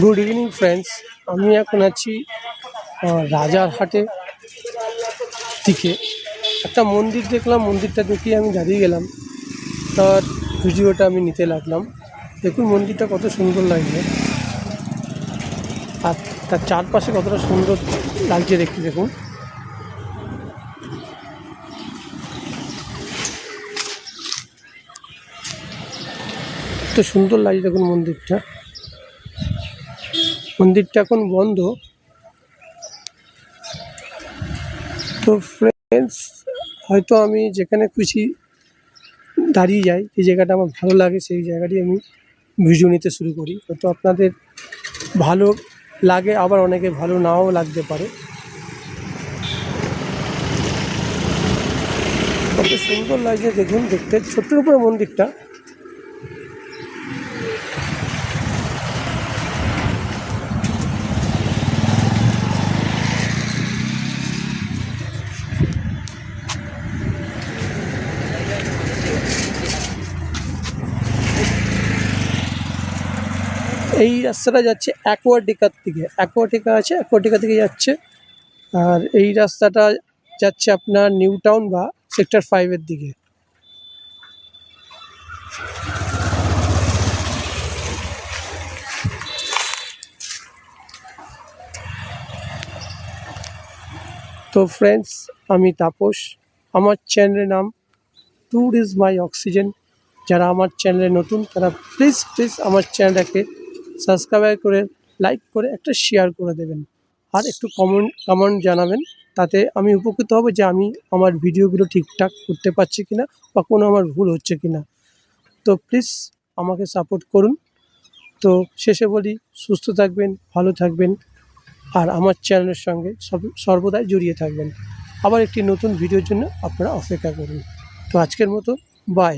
Good evening friends, আমি এখন আছি রাজারহাটে দিকে। একটা মন্দির দেখলাম, মন্দিরটা দেখে আমি দাঁড়িয়ে গেলাম, তার ভিডিওটা আমি নিতে লাগলাম। দেখুন মন্দিরটা কত সুন্দর লাগছে, আর তার চারপাশে কতটা সুন্দর লাগছে দেখতে। দেখুন কত সুন্দর লাগছে, দেখুন মন্দিরটা এখন বন্ধ। তো ফ্রেন্ডস, হয়তো আমি যেখানে খুশি দাঁড়িয়ে যাই, যে জায়গাটা আমার ভালো লাগে সেই জায়গাটি আমি ভিডিও নিতে শুরু করি। হয়তো আপনাদের ভালো লাগে, আবার অনেকে ভালো নাও লাগতে পারে। কত সুন্দর লাগছে দেখুন দেখতে, ছোট্টর উপরে মন্দিরটা। এই রাস্তাটা যাচ্ছে অ্যাকোয়াটিকার দিকে, অ্যাকোয়াটিকা আছে, অ্যাকোয়াটিকা থেকে যাচ্ছে। আর এই রাস্তাটা যাচ্ছে আপনার নিউ টাউন বা সেক্টর 5-এর দিকে। তো ফ্রেন্ডস, আমি তাপস, আমার চ্যানেলের নাম ট্যুর ইজ মাই অক্সিজেন। যারা আমার চ্যানেলে নতুন তারা প্লিজ আমার চ্যানেলটাকে সাবস্ক্রাইব করে, লাইক করে, একটা শেয়ার করে দেবেন, আর একটু কমেন্ট জানাবেন। তাতে আমি উপকৃত হব যে আমি আমার ভিডিওগুলো ঠিকঠাক করতে পারছি কিনা, বা কোনো আমার ভুল হচ্ছে কিনা। তো প্লিজ আমাকে সাপোর্ট করুন। তো শেষে বলি, সুস্থ থাকবেন, ভালো থাকবেন, আর আমার চ্যানেলের সঙ্গে সর্বদাই জড়িয়ে থাকবেন। আবার একটি নতুন ভিডিওর জন্য আপনারা অপেক্ষা করুন। তো আজকের মতো বাই।